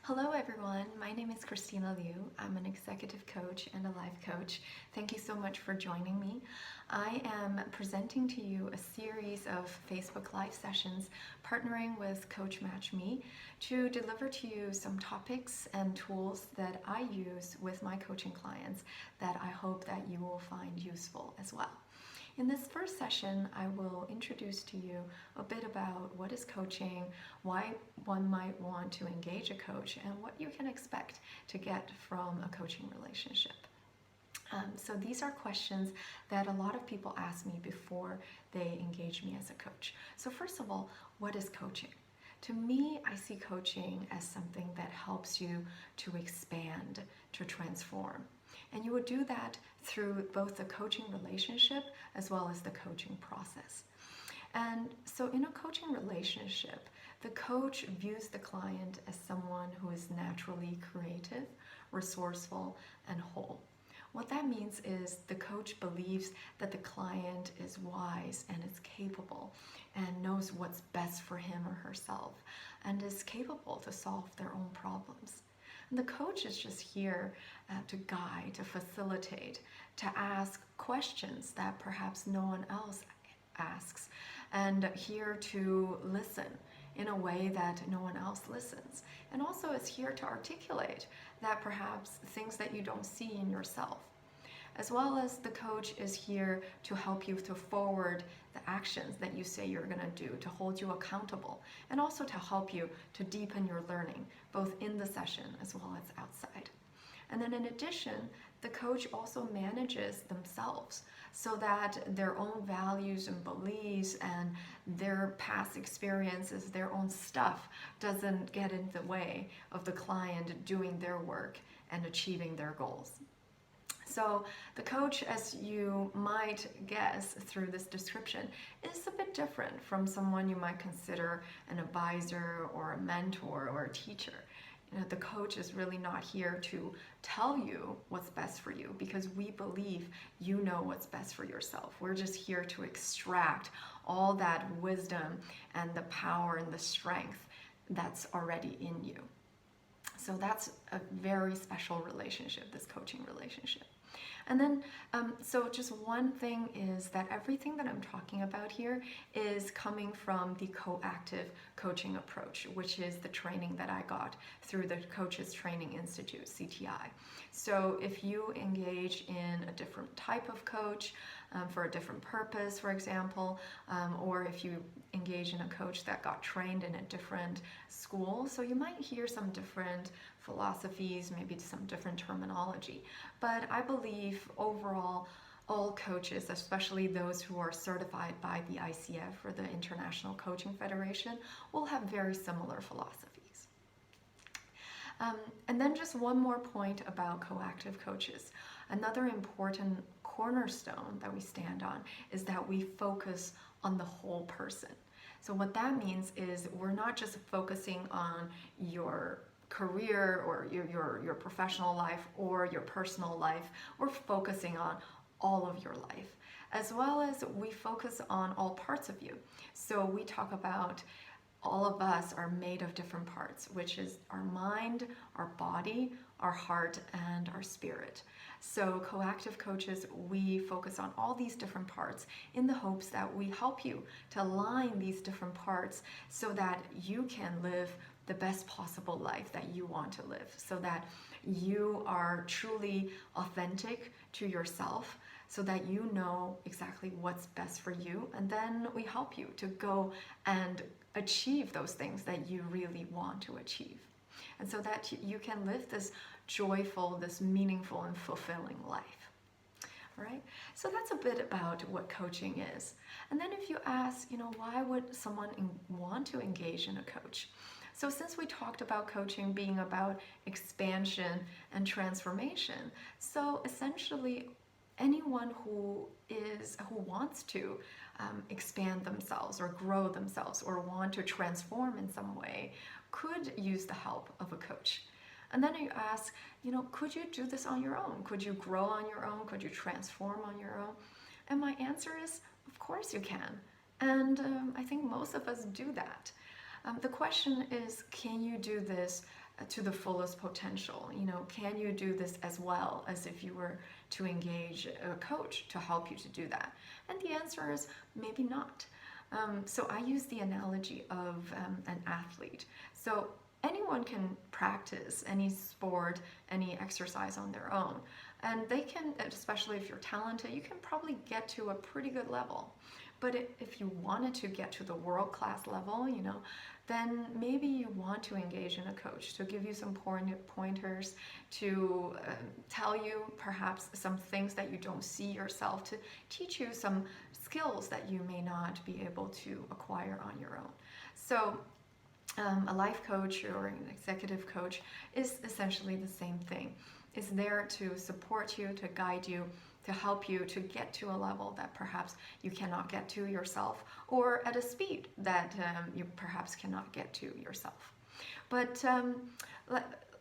Hello everyone, my name is Christina Liu. I'm an executive coach and a life coach. Thank you so much for joining me. I am presenting to you a series of Facebook Live sessions partnering with Coach Match Me to deliver to you some topics and tools that I use with my coaching clients that I hope that you will find useful as well. In this first session, I will introduce to you a bit about what is coaching, why one might want to engage a coach, and what you can expect to get from a coaching relationship. So these are questions that a lot of people ask me before they engage me as a coach. So first of all, what is coaching? To me, I see coaching as something that helps you to expand, to transform. And you would do that through both the coaching relationship as well as the coaching process. And so in a coaching relationship, the coach views the client as someone who is naturally creative, resourceful, and whole. What that means is the coach believes that the client is wise and is capable and knows what's best for him or herself and is capable to solve their own problems. And the coach is just here to guide, to facilitate, to ask questions that perhaps no one else asks, and here to listen in a way that no one else listens. And also is here to articulate that perhaps things that you don't see in yourself. As well as the coach is here to help you to forward the actions that you say you're going to do, to hold you accountable, and also to help you to deepen your learning, both in the session as well as outside. And then in addition, the coach also manages themselves so that their own values and beliefs and their past experiences, their own stuff doesn't get in the way of the client doing their work and achieving their goals. So the coach, as you might guess through this description, is a bit different from someone you might consider an advisor or a mentor or a teacher. The coach is really not here to tell you what's best for you because we believe you know what's best for yourself. We're just here to extract all that wisdom and the power and the strength that's already in you. So that's a very special relationship, this coaching relationship. And then, so just one thing is that everything that I'm talking about here is coming from the coactive coaching approach, which is the training that I got through the Coaches Training Institute, CTI. So if you engage in a different type of coach for a different purpose, for example, or if you engage in a coach that got trained in a different school, so you might hear some different philosophies, maybe some different terminology. But I believe overall, all coaches, especially those who are certified by the ICF or the International Coaching Federation, will have very similar philosophies. And then just one more point about coactive coaches. Another important cornerstone that we stand on is that we focus on the whole person. So what that means is we're not just focusing on your career or your professional life or your personal life. We're focusing on all of your life, as well as we focus on all parts of you. So we talk about all of us are made of different parts, which is our mind, our body, our heart, and our spirit. So coactive coaches, we focus on all these different parts in the hopes that we help you to align these different parts so that you can live the best possible life that you want to live, so that you are truly authentic to yourself, so that you know exactly what's best for you, and then we help you to go and achieve those things that you really want to achieve, and so that you can live this joyful, this meaningful and fulfilling life. All right, so that's a bit about what coaching is. And then if you ask, why would someone want to engage in a coach? So since we talked about coaching being about expansion and transformation, so essentially anyone who wants to expand themselves or grow themselves or want to transform in some way could use the help of a coach. And then you ask, could you do this on your own? Could you grow on your own? Could you transform on your own? And my answer is, of course you can. And I think most of us do that. The question is, can you do this to the fullest potential? You know, can you do this as well as if you were to engage a coach to help you to do that? And the answer is maybe not. So I use the analogy of an athlete. So anyone can practice any sport, any exercise on their own. And they can, especially if you're talented, you can probably get to a pretty good level. But if you wanted to get to the world-class level, you know, then maybe you want to engage in a coach to give you some pointers, to tell you perhaps some things that you don't see yourself, to teach you some skills that you may not be able to acquire on your own. So a life coach or an executive coach is essentially the same thing. It's there to support you, to guide you, to help you to get to a level that perhaps you cannot get to yourself, or at a speed that you perhaps cannot get to yourself. But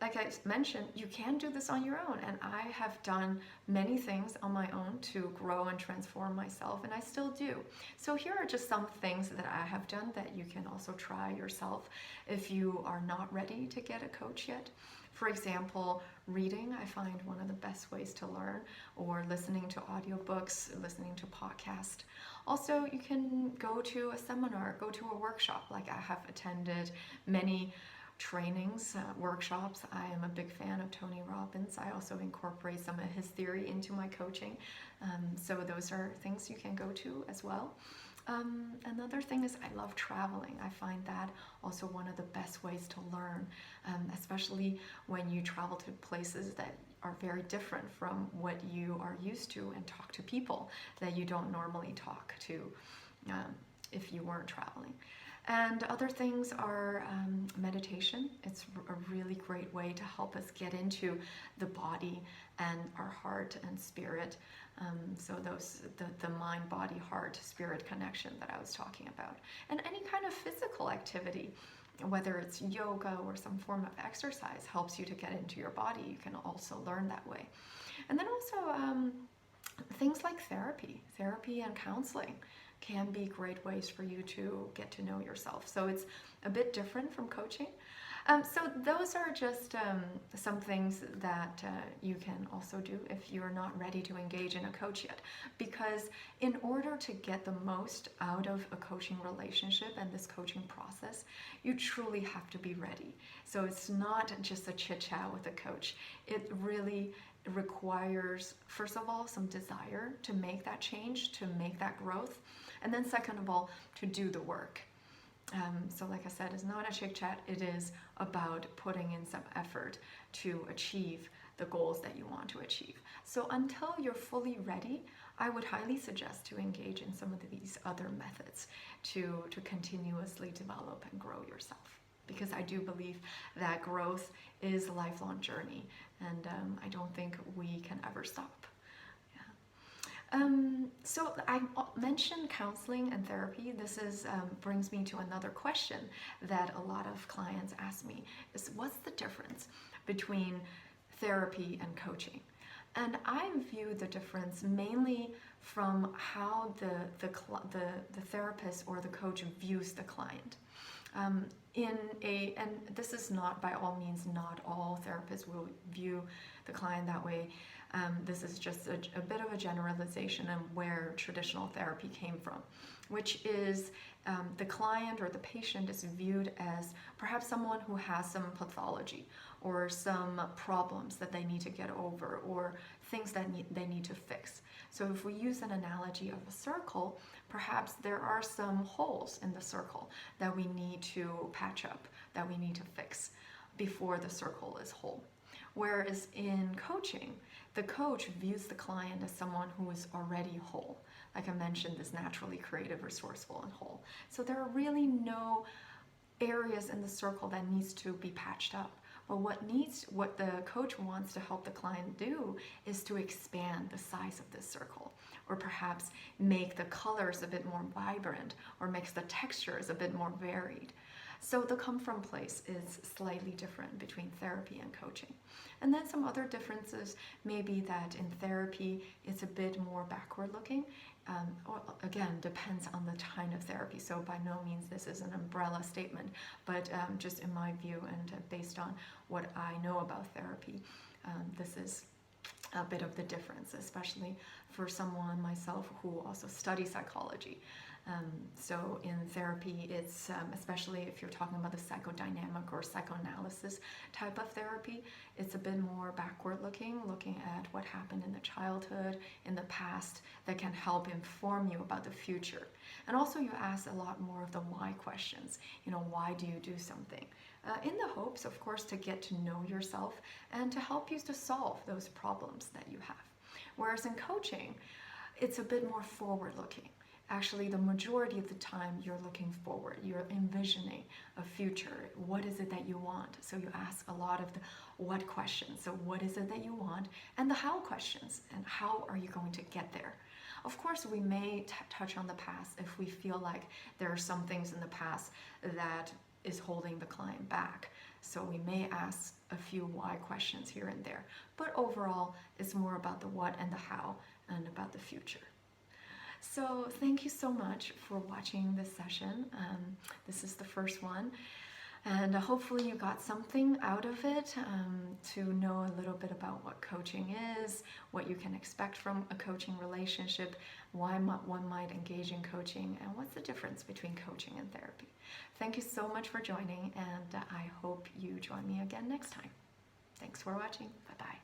like I mentioned, you can do this on your own, and I have done many things on my own to grow and transform myself, and I still do. So here are just some things that I have done that you can also try yourself if you are not ready to get a coach yet. For example, reading, I find one of the best ways to learn, or listening to audiobooks, listening to podcasts. Also, you can go to a seminar, go to a workshop. Like I have attended many trainings, workshops. I am a big fan of Tony Robbins. I also incorporate some of his theory into my coaching. So those are things you can go to as well. Another thing is I love traveling. I find that also one of the best ways to learn, especially when you travel to places that are very different from what you are used to, and talk to people that you don't normally talk to if you weren't traveling. And other things are meditation. It's a really great way to help us get into the body and our heart and spirit. So the mind, body, heart, spirit connection that I was talking about. And any kind of physical activity, whether it's yoga or some form of exercise, helps you to get into your body. You can also learn that way. And then also things like therapy and counseling can be great ways for you to get to know yourself. So it's a bit different from coaching. So those are just some things that you can also do if you're not ready to engage in a coach yet. Because in order to get the most out of a coaching relationship and this coaching process, you truly have to be ready. So it's not just a chit-chat with a coach. It really requires, first of all, some desire to make that change, to make that growth. And then second of all, to do the work. So like I said, it's not a chit chat, it is about putting in some effort to achieve the goals that you want to achieve. So until you're fully ready, I would highly suggest to engage in some of these other methods to continuously develop and grow yourself. Because I do believe that growth is a lifelong journey, and I don't think we can ever stop. So I mentioned counseling and therapy. This is brings me to another question that a lot of clients ask me, is what's the difference between therapy and coaching? And I view the difference mainly from how the therapist or the coach views the client. And this is not, by all means, not all therapists will view the client that way. This is just a bit of a generalization of where traditional therapy came from, which is the client or the patient is viewed as perhaps someone who has some pathology or some problems that they need to get over, or things that they need to fix. So if we use an analogy of a circle, perhaps there are some holes in the circle that we need to patch up, that we need to fix before the circle is whole. Whereas in coaching, the coach views the client as someone who is already whole. Like I mentioned, is naturally creative, resourceful, and whole. So there are really no areas in the circle that needs to be patched up. But what the coach wants to help the client do is to expand the size of this circle, or perhaps make the colors a bit more vibrant, or makes the textures a bit more varied. So the come from place is slightly different between therapy and coaching. And then some other differences may be that in therapy, it's a bit more backward looking. or again, depends on the kind of therapy. So by no means this is an umbrella statement, but just in my view and based on what I know about therapy, this is a bit of the difference, especially for someone myself who also studies psychology. So in therapy, it's especially if you're talking about the psychodynamic or psychoanalysis type of therapy, it's a bit more backward looking at what happened in the childhood, in the past, that can help inform you about the future. And also you ask a lot more of the why questions. Why do you do something? In the hopes, of course, to get to know yourself and to help you to solve those problems that you have. Whereas in coaching, it's a bit more forward looking. Actually, the majority of the time you're looking forward, you're envisioning a future. What is it that you want? So you ask a lot of the what questions. So what is it that you want? And the how questions. And how are you going to get there? Of course, we may touch on the past if we feel like there are some things in the past that is holding the client back. So we may ask a few why questions here and there. But overall, it's more about the what and the how and about the future. So thank you so much for watching this session. This is the first one. And hopefully you got something out of it, to know a little bit about what coaching is, what you can expect from a coaching relationship, why one might engage in coaching, and what's the difference between coaching and therapy. Thank you so much for joining, and I hope you join me again next time. Thanks for watching. Bye-bye.